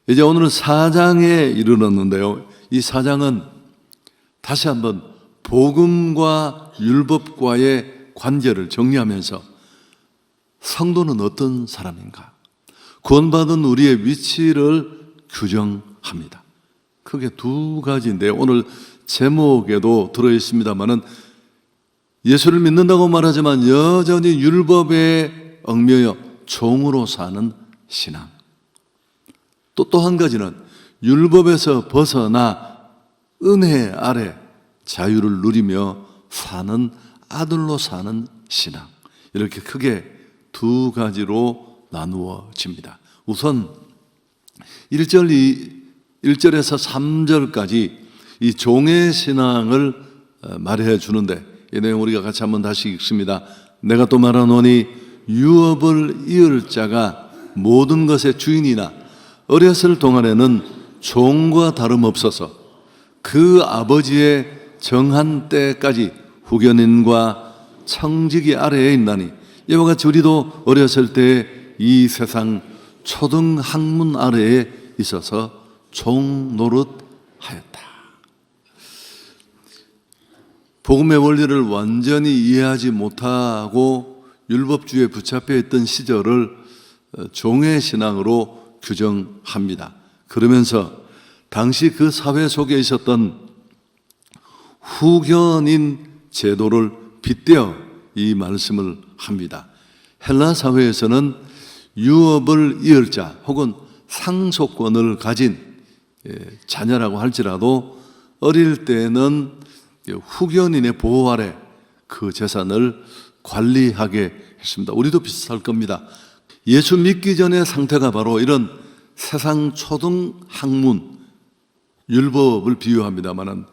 이제 오늘은 4장에 이르렀는데요. 이 4장은 다시 한번 복음과 율법과의 관계를 정리하면서 성도는 어떤 사람인가, 구원받은 우리의 위치를 규정합니다. 크게 두 가지인데요. 오늘 제목에도 들어있습니다만은 예수를 믿는다고 말하지만 여전히 율법에 얽매여 종으로 사는 신앙. 또 한 가지는 율법에서 벗어나 은혜 아래 자유를 누리며 사는 아들로 사는 신앙. 이렇게 크게 두 가지로 나누어집니다. 우선 1절에서 3절까지 이 종의 신앙을 말해 주는데, 이 내용 우리가 같이 한번 다시 읽습니다. 내가 또 말하노니 유업을 이을 자가 모든 것의 주인이나 어렸을 동안에는 종과 다름없어서 그 아버지의 정한 때까지 후견인과 청지기 아래에 있나니, 이와 같이 우리도 어렸을 때 이 세상 초등 학문 아래에 있어서 종 노릇하였다. 복음의 원리를 완전히 이해하지 못하고 율법주의에 붙잡혀 있던 시절을 종의 신앙으로 규정합니다. 그러면서 당시 그 사회 속에 있었던 후견인 제도를 빗대어 이 말씀을 합니다. 헬라 사회에서는 유업을 이을 자 혹은 상속권을 가진 자녀라고 할지라도 어릴 때는 후견인의 보호 아래 그 재산을 관리하게 했습니다. 우리도 비슷할 겁니다. 예수 믿기 전의 상태가 바로 이런 세상 초등 학문 율법을 비유합니다마는,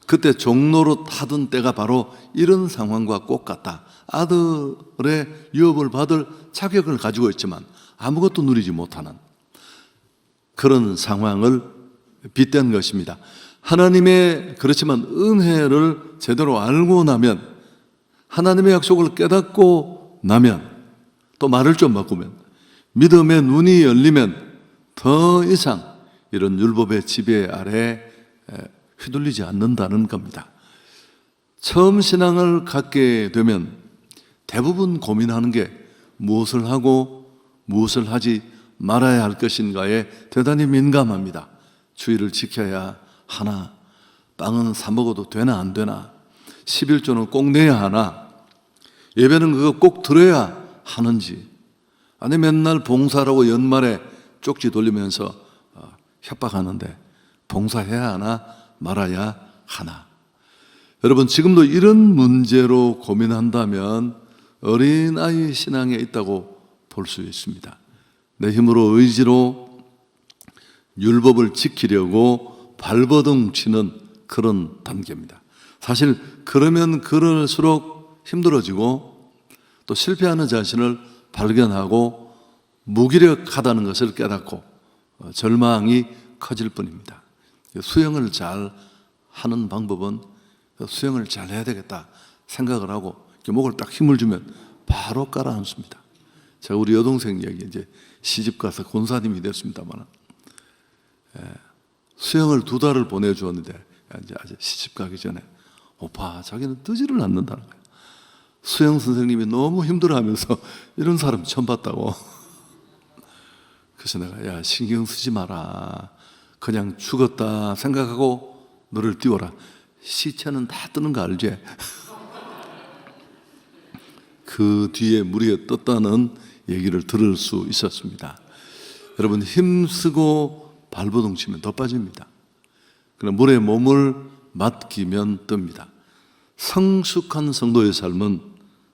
그때 종로로 타던 때가 바로 이런 상황과 꼭 같다. 아들의 유업을 받을 자격을 가지고 있지만 아무것도 누리지 못하는 그런 상황을 빗댄 것입니다. 하나님의 그렇지만 은혜를 제대로 알고 나면, 하나님의 약속을 깨닫고 나면, 또 말을 좀 바꾸면, 믿음의 눈이 열리면 더 이상 이런 율법의 지배 아래 휘둘리지 않는다는 겁니다. 처음 신앙을 갖게 되면 대부분 고민하는 게 무엇을 하고 무엇을 하지 말아야 할 것인가에 대단히 민감합니다. 주의를 지켜야 하나? 빵은 사 먹어도 되나 안 되나? 11조는 꼭 내야 하나? 예배는 그거 꼭 들어야 하는지? 아니 맨날 봉사라고 연말에 쪽지 돌리면서 협박하는데 봉사해야 하나 말아야 하나? 여러분, 지금도 이런 문제로 고민한다면 어린아이 신앙에 있다고 볼 수 있습니다. 내 힘으로 의지로 율법을 지키려고 발버둥 치는 그런 단계입니다. 사실 그러면 그럴수록 힘들어지고 또 실패하는 자신을 발견하고 무기력하다는 것을 깨닫고 절망이 커질 뿐입니다. 수영을 잘 하는 방법은 수영을 잘 해야 되겠다 생각을 하고 목을 딱 힘을 주면 바로 깔아앉습니다. 제가 우리 여동생 얘기, 이제 시집 가서 권사님이 됐습니다만, 수영을 2달을 보내주었는데 이제 아직 시집 가기 전에 오빠 자기는 뜨지를 않는다는 거예요. 수영 선생님이 너무 힘들어하면서 이런 사람 처음 봤다고. 그래서 내가 야 신경 쓰지 마라, 그냥 죽었다 생각하고 너를 띄워라. 시체는 다 뜨는 거 알지? 그 뒤에 물이 떴다는 얘기를 들을 수 있었습니다. 여러분, 힘쓰고 발버둥 치면 더 빠집니다. 그럼 물에 몸을 맡기면 뜹니다. 성숙한 성도의 삶은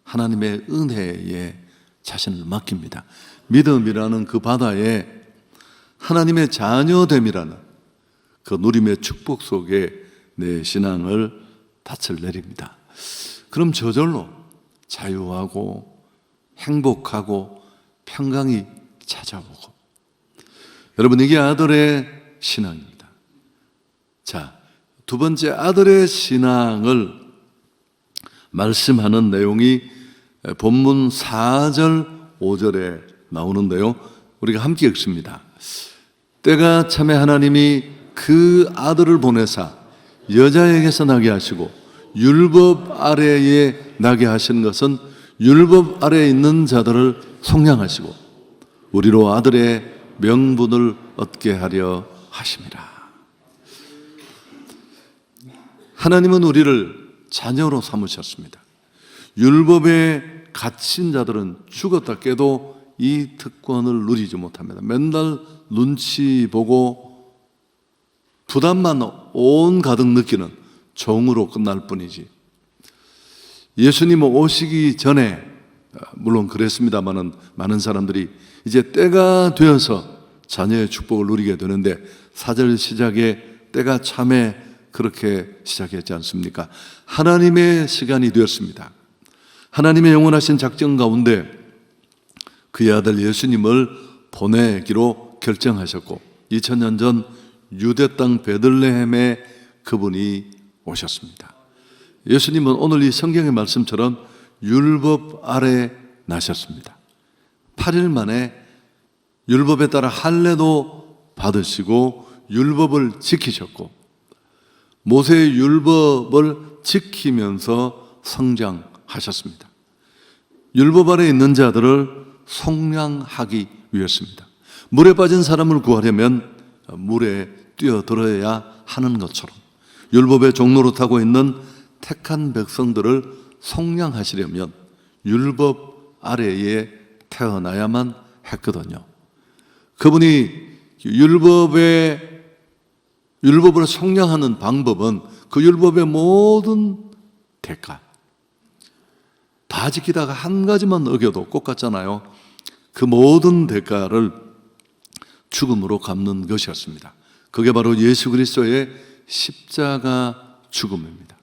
하나님의 은혜에 자신을 맡깁니다. 믿음이라는 그 바다에 하나님의 자녀됨이라는 그 누림의 축복 속에 내 신앙을 닻을 내립니다. 그럼 저절로 자유하고 행복하고 평강이 찾아오고, 여러분, 이게 아들의 신앙입니다. 자, 두 번째 아들의 신앙을 말씀하는 내용이 본문 4절 5절에 나오는데요. 우리가 함께 읽습니다. 때가 참에 하나님이 그 아들을 보내사 여자에게서 나게 하시고 율법 아래에 나게 하시는 것은 율법 아래에 있는 자들을 속량하시고 우리로 아들의 명분을 얻게 하려 하심이라. 하나님은 우리를 자녀로 삼으셨습니다. 율법에 갇힌 자들은 죽었다 깨도 이 특권을 누리지 못합니다. 맨날 눈치 보고 부담만 온 가득 느끼는 종으로 끝날 뿐이지. 예수님 오시기 전에 물론 그랬습니다마는 많은 사람들이 이제 때가 되어서 자녀의 축복을 누리게 되는데 4절 시작에 때가 참에 그렇게 시작했지 않습니까? 하나님의 시간이 되었습니다. 하나님의 영원하신 작정 가운데 그의 아들 예수님을 보내기로 결정하셨고 2000년 전 유대 땅 베들레헴에 그분이 오셨습니다. 예수님은 오늘 이 성경의 말씀처럼 율법 아래 나셨습니다. 8일 만에 율법에 따라 할례도 받으시고 율법을 지키셨고 모세의 율법을 지키면서 성장하셨습니다. 율법 아래 있는 자들을 속량하기 위해서입니다. 물에 빠진 사람을 구하려면 물에 뛰어들어야 하는 것처럼 율법의 종로로 타고 있는 택한 백성들을 속량하시려면 율법 아래에 태어나야만 했거든요. 그분이 율법을 속량하는 방법은 그 율법의 모든 대가 다 지키다가 한 가지만 어겨도 꼭 같잖아요. 그 모든 대가를 죽음으로 갚는 것이었습니다. 그게 바로 예수 그리스도의 십자가 죽음입니다.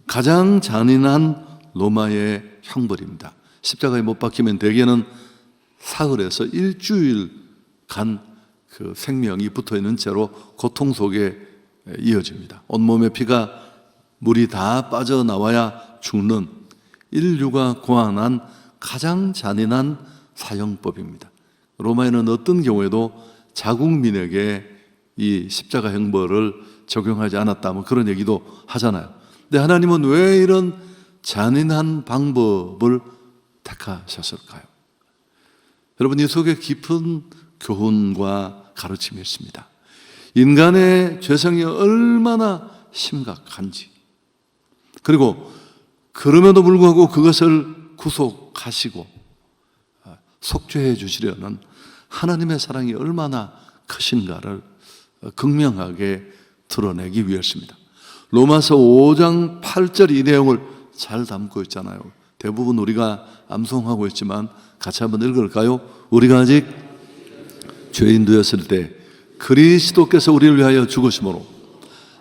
가장 잔인한 로마의 형벌입니다. 십자가에 못 박히면 대개는 사흘에서 일주일간 그 생명이 붙어있는 채로 고통 속에 이어집니다. 온몸에 피가 물이 다 빠져나와야 죽는 인류가 고안한 가장 잔인한 사형법입니다. 로마에는 어떤 경우에도 자국민에게 이 십자가 형벌을 적용하지 않았다 그런 얘기도 하잖아요. 근데 하나님은 왜 이런 잔인한 방법을 택하셨을까요? 여러분, 이 속에 깊은 교훈과 가르침이 있습니다. 인간의 죄성이 얼마나 심각한지, 그리고 그럼에도 불구하고 그것을 구속하시고 속죄해 주시려는 하나님의 사랑이 얼마나 크신가를 극명하게 드러내기 위해서입니다. 로마서 5장 8절 이 내용을 잘 담고 있잖아요. 대부분 우리가 암송하고 있지만 같이 한번 읽을까요? 우리가 아직 죄인 되었을 때 그리스도께서 우리를 위하여 죽으심으로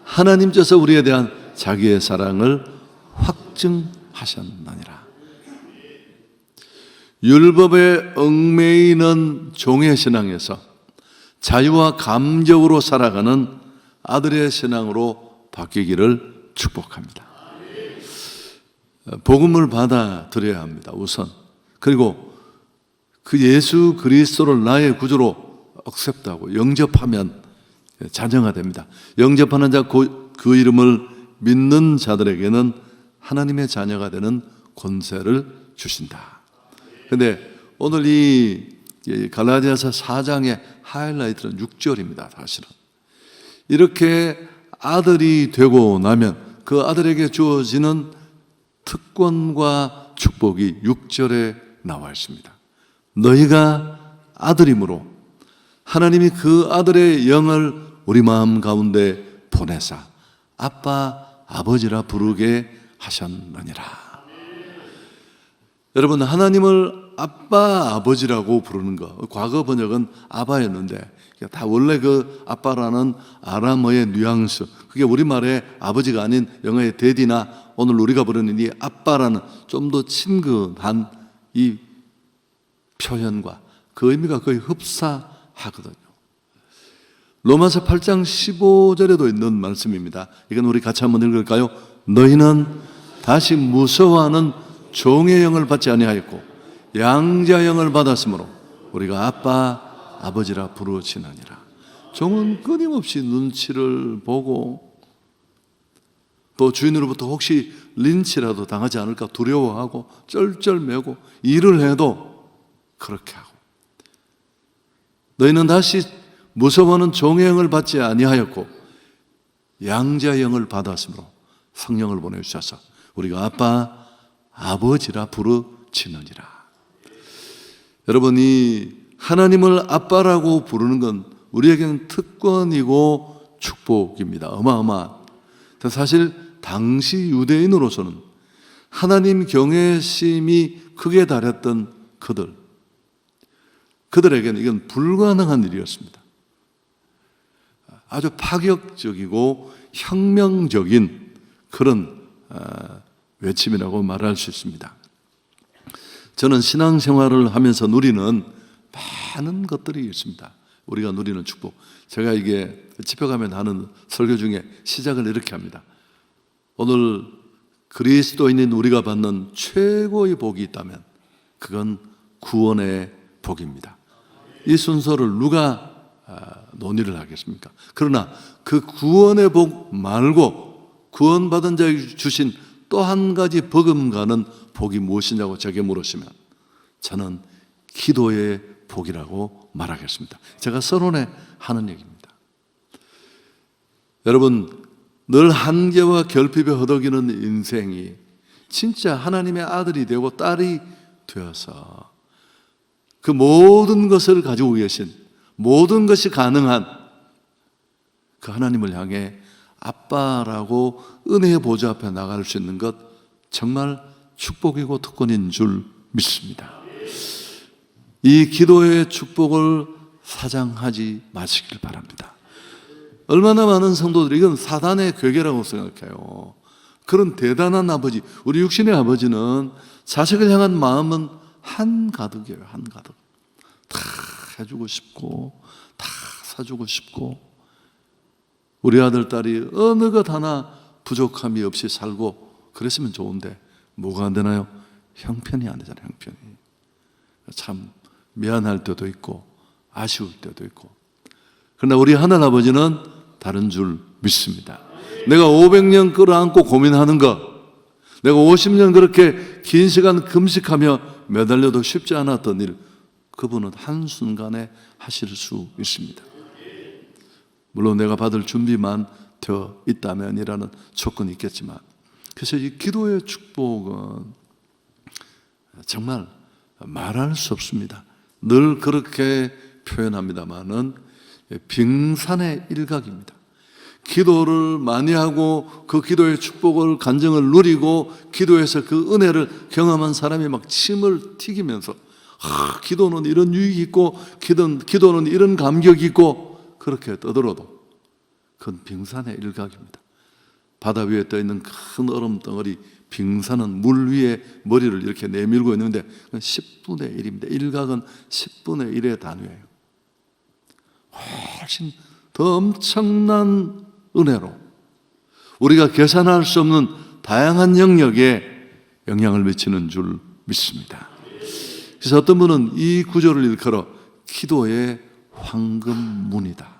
하나님께서 우리에 대한 자기의 사랑을 확증하셨느니라. 율법에 얽매이는 종의 신앙에서 자유와 감격으로 살아가는 아들의 신앙으로 바뀌기를 축복합니다. 복음을 받아들여야 합니다, 우선. 그리고 그 예수 그리스도를 나의 구주로 억셉트하고 영접하면 자녀가 됩니다. 영접하는 자, 그 이름을 믿는 자들에게는 하나님의 자녀가 되는 권세를 주신다. 그런데 오늘 이 갈라디아서 4장의 하이라이트는 6절입니다. 사실은 이렇게 아들이 되고 나면 그 아들에게 주어지는 특권과 축복이 6절에 나와 있습니다. 너희가 아들이므로 하나님이 그 아들의 영을 우리 마음 가운데 보내사 아빠, 아버지라 부르게 하셨느니라. 여러분, 하나님을 아빠, 아버지라고 부르는 거, 과거 번역은 아바였는데 다 원래 그 아빠라는 아람어의 뉘앙스, 그게 우리말의 아버지가 아닌 영어의 데디나 오늘 우리가 부르는 이 아빠라는 좀 더 친근한 이 표현과 그 의미가 거의 흡사하거든요. 로마서 8장 15절에도 있는 말씀입니다. 이건 우리 같이 한번 읽을까요? 너희는 다시 무서워하는 종의 영을 받지 아니하였고 양자 영을 받았으므로 우리가 아빠, 아버지라 부르짖느니라. 종은 끊임없이 눈치를 보고 또 주인으로부터 혹시 린치라도 당하지 않을까 두려워하고 쩔쩔매고 일을 해도 그렇게 하고, 너희는 다시 무서워하는 종의 영을 받지 아니하였고 양자의 영을 받았으므로 성령을 보내주셔서 우리가 아빠, 아버지라 부르짖느니라. 여러분이 하나님을 아빠라고 부르는 건 우리에게는 특권이고 축복입니다. 어마어마한. 사실 당시 유대인으로서는 하나님 경외심이 크게 달했던 그들에게는 이건 불가능한 일이었습니다. 아주 파격적이고 혁명적인 그런 외침이라고 말할 수 있습니다. 저는 신앙생활을 하면서 누리는 많은 것들이 있습니다. 우리가 누리는 축복. 제가 이게 집회 가면 하는 설교 중에 시작을 이렇게 합니다. 오늘 그리스도인인 우리가 받는 최고의 복이 있다면 그건 구원의 복입니다. 이 순서를 누가 논의를 하겠습니까? 그러나 그 구원의 복 말고 구원받은 자에게 주신 또 한 가지 버금가는 복이 무엇이냐고 제게 물으시면 저는 기도의 복이라고 말하겠습니다. 제가 선언해 하는 얘기입니다. 여러분, 늘 한계와 결핍에 허덕이는 인생이 진짜 하나님의 아들이 되고 딸이 되어서 그 모든 것을 가지고 계신, 모든 것이 가능한 그 하나님을 향해 아빠라고 은혜의 보좌 앞에 나갈 수 있는 것, 정말 축복이고 특권인 줄 믿습니다. 이 기도의 축복을 사장하지 마시길 바랍니다. 얼마나 많은 성도들이 이건 사단의 괴계라고 생각해요. 그런 대단한 아버지, 우리 육신의 아버지는 자식을 향한 마음은 한가득이에요. 한가득. 다 해주고 싶고 다 사주고 싶고, 우리 아들 딸이 어느 것 하나 부족함이 없이 살고 그랬으면 좋은데 뭐가 안 되나요? 형편이 안 되잖아요. 형편이. 참 미안할 때도 있고 아쉬울 때도 있고. 그러나 우리 하늘아버지는 다른 줄 믿습니다. 내가 500년 끌어안고 고민하는 것, 내가 50년 그렇게 긴 시간 금식하며 매달려도 쉽지 않았던 일, 그분은 한순간에 하실 수 있습니다. 물론 내가 받을 준비만 되어 있다면이라는 조건이 있겠지만, 그래서 이 기도의 축복은 정말 말할 수 없습니다. 늘 그렇게 표현합니다마는 빙산의 일각입니다. 기도를 많이 하고 그 기도의 축복을 간증을 누리고 기도에서 그 은혜를 경험한 사람이 막 침을 튀기면서 기도는 이런 유익이 있고 기도는 이런 감격이 있고 그렇게 떠들어도 그건 빙산의 일각입니다. 바다 위에 떠있는 큰 얼음 덩어리 빙산은 물 위에 머리를 이렇게 내밀고 있는데 10분의 1입니다. 일각은 10분의 1의 단위예요. 훨씬 더 엄청난 은혜로 우리가 계산할 수 없는 다양한 영역에 영향을 미치는 줄 믿습니다. 그래서 어떤 분은 이 구절을 일컬어 기도의 황금문이다.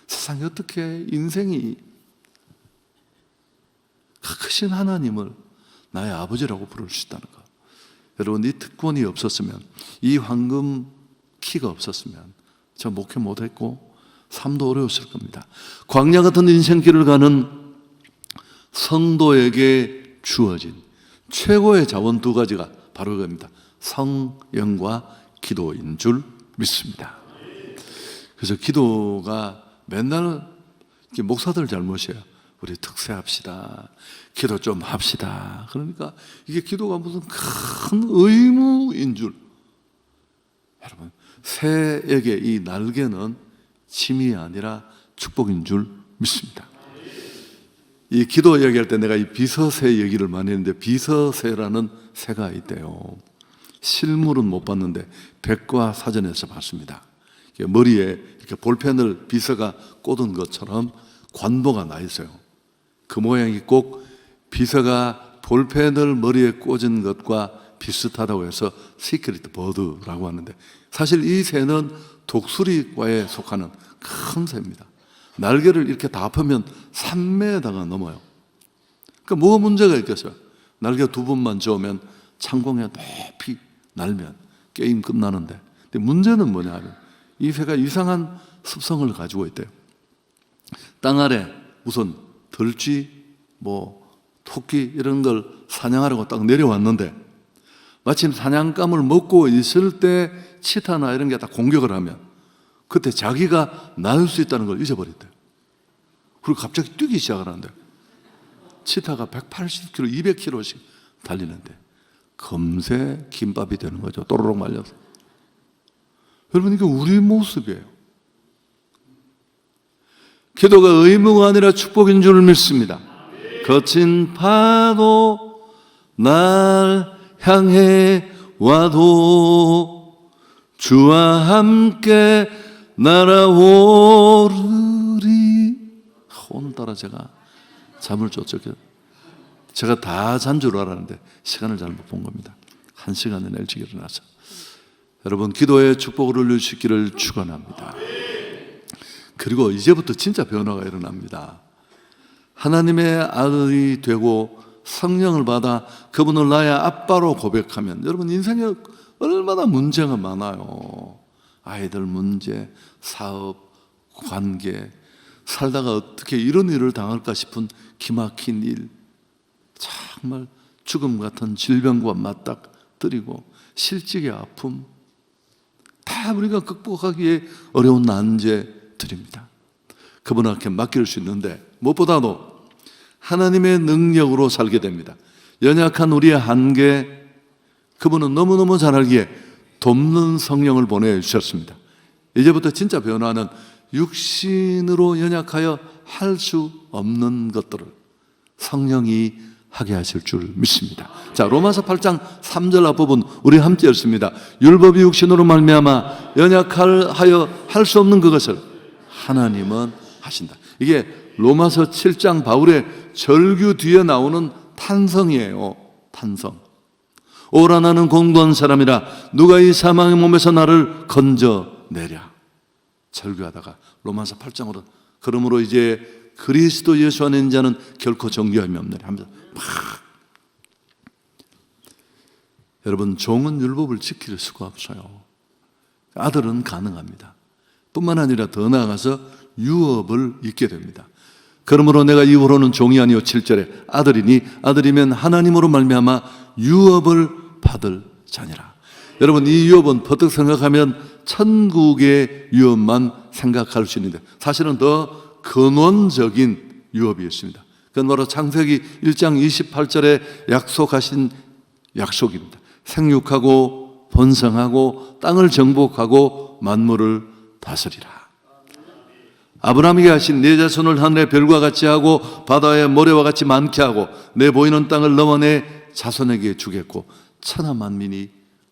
세상에 어떻게 인생이 크신 하나님을 나의 아버지라고 부를 수 있다는 것. 여러분, 이 특권이 없었으면, 이 황금 키가 없었으면 저 목회 못했고 삶도 어려웠을 겁니다. 광야 같은 인생길을 가는 성도에게 주어진 최고의 자원 두 가지가 바로 이겁니다. 성령과 기도인 줄 믿습니다. 그래서 기도가 맨날 목사들 잘못이에요. 우리 특세합시다. 기도 좀 합시다. 그러니까 이게 기도가 무슨 큰 의무인 줄. 여러분, 새에게 이 날개는 짐이 아니라 축복인 줄 믿습니다. 이 기도 얘기할 때 내가 이 비서새 얘기를 많이 했는데, 비서새라는 새가 있대요. 실물은 못 봤는데 백과 사전에서 봤습니다. 머리에 이렇게 볼펜을 비서가 꽂은 것처럼 관보가 나 있어요. 그 모양이 꼭 비서가 볼펜을 머리에 꽂은 것과 비슷하다고 해서 시크릿 버드라고 하는데, 사실 이 새는 독수리과에 속하는 큰 새입니다. 날개를 이렇게 다 펴면 3m가 넘어요. 그러니까 뭐가 문제가 있겠어요? 날개 2번만 저으면 창공에 높이 날면 게임 끝나는데, 근데 문제는 뭐냐 하면 이 새가 이상한 습성을 가지고 있대요. 땅 아래 무슨 들쥐, 토끼 이런 걸 사냥하려고 딱 내려왔는데 마침 사냥감을 먹고 있을 때 치타나 이런 게 딱 공격을 하면 그때 자기가 날 수 있다는 걸 잊어버렸대요. 그리고 갑자기 뛰기 시작하는데 치타가 180km, 200km씩 달리는데 금세 김밥이 되는 거죠. 또르륵 말려서. 여러분, 이게 우리 모습이에요. 기도가 의무가 아니라 축복인 줄 믿습니다. 거친 파도 날 향해 와도 주와 함께 날아오르리. 오늘따라 제가 잠을 쫓았게, 제가 다 잔 줄 알았는데 시간을 잘못 본 겁니다. 1시간은 일찍 일어나서 여러분 기도의 축복을 올려주시기를 축원합니다. 그리고 이제부터 진짜 변화가 일어납니다. 하나님의 아들이 되고 성령을 받아 그분을 나의 아빠로 고백하면 여러분 인생에 얼마나 문제가 많아요. 아이들 문제, 사업, 관계, 살다가 어떻게 이런 일을 당할까 싶은 기막힌 일, 정말 죽음 같은 질병과 맞닥뜨리고 실직의 아픔, 다 우리가 극복하기에 어려운 난제들입니다. 그분 앞에 맡길 수 있는데 무엇보다도 하나님의 능력으로 살게 됩니다. 연약한 우리의 한계, 그분은 너무너무 잘 알기에 돕는 성령을 보내주셨습니다. 이제부터 진짜 변화는 육신으로 연약하여 할 수 없는 것들을 성령이 하게 하실 줄 믿습니다. 자, 로마서 8장 3절 앞부분 우리 함께 읽습니다. 율법이 육신으로 말미암아 연약하여 할 수 없는 그것을 하나님은 하신다. 이게 로마서 7장 바울의 절규 뒤에 나오는 탄성이에요. 탄성. 오라 나는 공고한 사람이라 누가 이 사망의 몸에서 나를 건져내랴. 절규하다가 로마서 8장으로 그러므로 이제 그리스도 예수 안에 있는 자는 결코 정죄함이 없느니라 하면서 막. 여러분, 종은 율법을 지킬 수가 없어요. 아들은 가능합니다. 뿐만 아니라 더 나아가서 유업을 잊게 됩니다. 그러므로 내가 이후로는 종이 아니요 7절에 아들이니 아들이면 하나님으로 말미암아 유업을 받을 자니라. 여러분, 이 유업은 버뜩 생각하면 천국의 유업만 생각할 수 있는데 사실은 더 근원적인 유업이 있습니다. 그건 바로 창세기 1장 28절에 약속하신 약속입니다. 생육하고 번성하고 땅을 정복하고 만물을 다스리라. 아브라함에게 하신 내 자손을 하늘의 별과 같이 하고 바다의 모래와 같이 많게 하고 내 보이는 땅을 너와 내 자손에게 주겠고 천하 만민이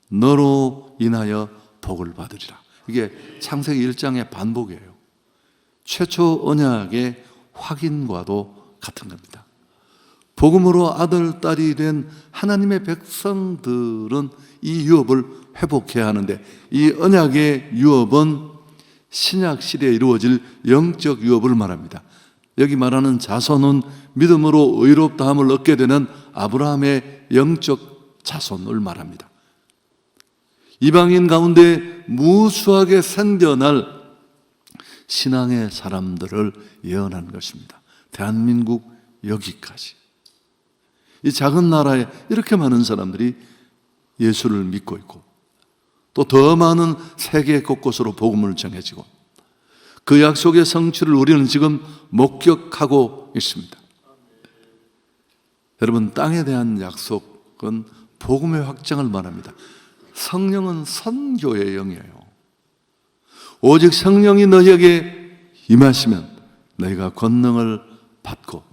너로 인하여 복을 받으리라. 이게 창세기 1장의 반복이에요. 최초 언약의 확인과도 같은 겁니다. 복음으로 아들, 딸이 된 하나님의 백성들은 이 유업을 회복해야 하는데 이 언약의 유업은 신약 시대에 이루어질 영적 유업을 말합니다. 여기 말하는 자손은 믿음으로 의롭다함을 얻게 되는 아브라함의 영적 자손을 말합니다. 이방인 가운데 무수하게 생겨날 신앙의 사람들을 예언한 것입니다. 대한민국 여기까지. 이 작은 나라에 이렇게 많은 사람들이 예수를 믿고 있고 또 더 많은 세계 곳곳으로 복음을 전해지고 그 약속의 성취를 우리는 지금 목격하고 있습니다. 여러분, 땅에 대한 약속은 복음의 확장을 말합니다. 성령은 선교의 영이에요. 오직 성령이 너희에게 임하시면 너희가 권능을 받고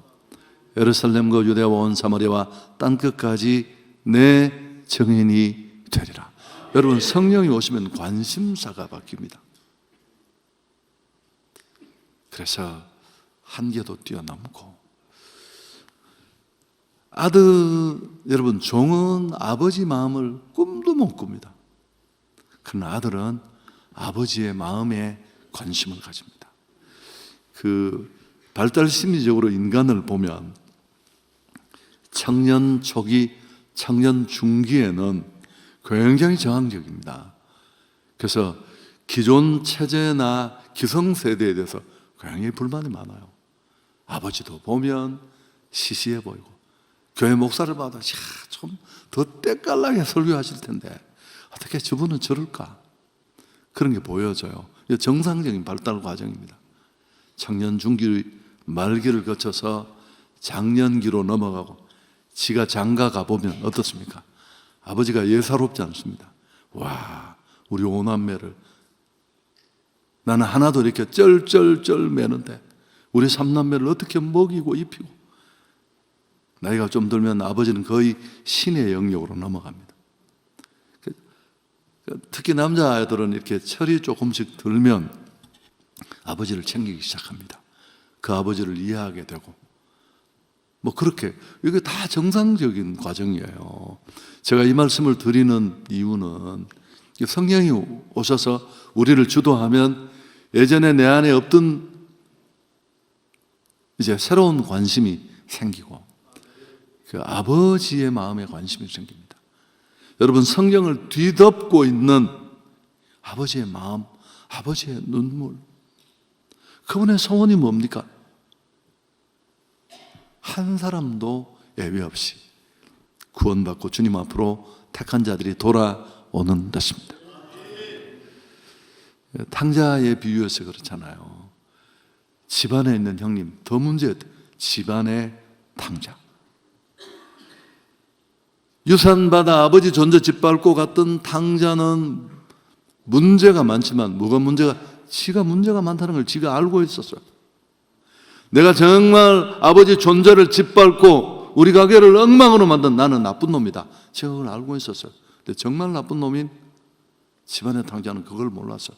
예루살렘과 유대와 온 사마리아와 땅끝까지 내 증인이 되리라. 여러분, 성령이 오시면 관심사가 바뀝니다. 그래서 한계도 뛰어넘고 여러분, 종은 아버지 마음을 꿈도 못 꿉니다. 그러나 아들은 아버지의 마음에 관심을 가집니다. 그 발달 심리적으로 인간을 보면 청년 초기, 청년 중기에는 굉장히 저항적입니다. 그래서 기존 체제나 기성세대에 대해서 굉장히 불만이 많아요. 아버지도 보면 시시해 보이고, 교회 목사를 봐도 좀 더 때깔나게 설교하실 텐데 어떻게 저분은 저럴까? 그런 게 보여져요. 정상적인 발달 과정입니다. 청년 중기 말기를 거쳐서 장년기로 넘어가고 지가 장가 가보면 어떻습니까? 아버지가 예사롭지 않습니다. 와, 우리 오남매를 나는 하나도 이렇게 쩔쩔쩔 매는데 우리 삼남매를 어떻게 먹이고 입히고. 나이가 좀 들면 아버지는 거의 신의 영역으로 넘어갑니다. 특히 남자아이들은 이렇게 철이 조금씩 들면 아버지를 챙기기 시작합니다. 그 아버지를 이해하게 되고, 뭐 그렇게, 이게 다 정상적인 과정이에요. 제가 이 말씀을 드리는 이유는 성령이 오셔서 우리를 주도하면 예전에 내 안에 없던 이제 새로운 관심이 생기고 그 아버지의 마음에 관심이 생깁니다. 여러분, 성경을 뒤덮고 있는 아버지의 마음, 아버지의 눈물, 그분의 소원이 뭡니까? 한 사람도 예외 없이 구원받고 주님 앞으로 택한 자들이 돌아오는 것입니다. 탕자의 비유에서 그렇잖아요. 집안에 있는 형님, 더 문제였대요. 집안의 탕자. 유산받아 아버지 존재 짓밟고 갔던 탕자는 문제가 많지만, 뭐가 문제가? 지가 문제가 많다는 걸 지가 알고 있었어요. 내가 정말 아버지 존재를 짓밟고 우리 가게를 엉망으로 만든 나는 나쁜 놈이다. 제가 그걸 알고 있었어요. 근데 정말 나쁜 놈인 집안의 탕자는 그걸 몰랐어요.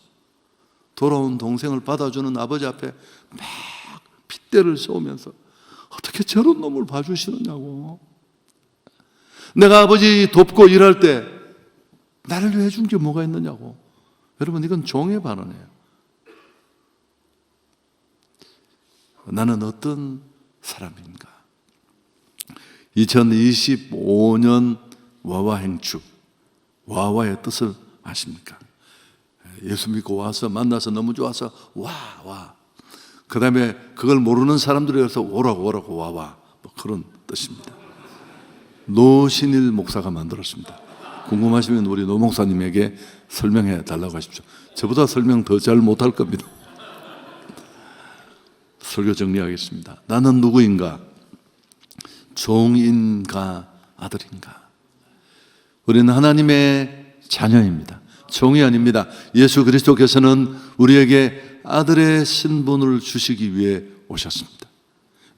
돌아온 동생을 받아주는 아버지 앞에 막 핏대를 쏘면서 어떻게 저런 놈을 봐주시느냐고. 내가 아버지 돕고 일할 때 나를 위해 준 게 뭐가 있느냐고. 여러분, 이건 종의 발언이에요. 나는 어떤 사람인가? 2025년 와와 행축, 와와의 뜻을 아십니까? 예수 믿고 와서 만나서 너무 좋아서 와. 그 다음에 그걸 모르는 사람들이 와서 오라고 와와, 뭐 그런 뜻입니다. 노신일 목사가 만들었습니다. 궁금하시면 우리 노 목사님에게 설명해 달라고 하십시오. 저보다 설명 더 잘 못할 겁니다. 설교 정리하겠습니다. 나는 누구인가? 종인가 아들인가? 우리는 하나님의 자녀입니다. 종이 아닙니다. 예수 그리스도께서는 우리에게 아들의 신분을 주시기 위해 오셨습니다.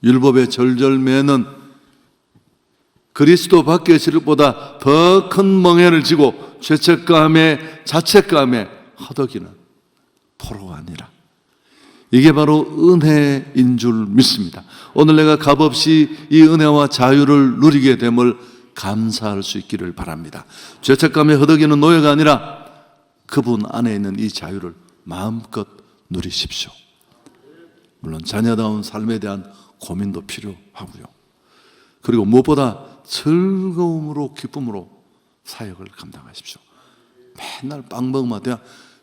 율법의 절절매는 그리스도 밖의 것보다 더 큰 멍에를 지고 죄책감에 자책감에 허덕이는 포로가 아니라, 이게 바로 은혜인 줄 믿습니다. 오늘 내가 값없이 이 은혜와 자유를 누리게 됨을 감사할 수 있기를 바랍니다. 죄책감에 허덕이는 노예가 아니라 그분 안에 있는 이 자유를 마음껏 누리십시오. 물론 자녀다운 삶에 대한 고민도 필요하고요. 그리고 무엇보다 즐거움으로 기쁨으로 사역을 감당하십시오. 맨날 빵 먹으면 돼요.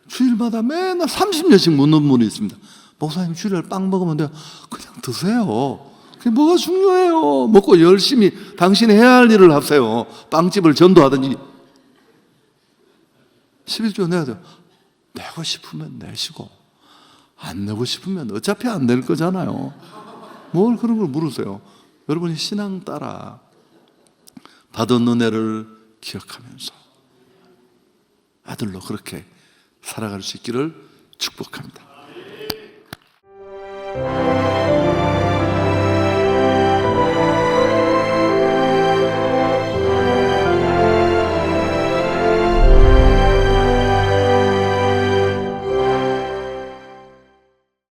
주일마다 맨날 30년씩 묻는 분이 있습니다. 목사님, 주일날 빵 먹으면 돼요. 그냥 드세요. 그게 뭐가 중요해요. 먹고 열심히 당신이 해야 할 일을 하세요. 빵집을 전도하든지. 11조 내야 돼요. 내고 싶으면 내시고 안 내고 싶으면 어차피 안 낼 거잖아요. 뭘 그런 걸 물으세요. 여러분이 신앙 따라 받은 은혜를 기억하면서 아들로 그렇게 살아갈 수 있기를 축복합니다.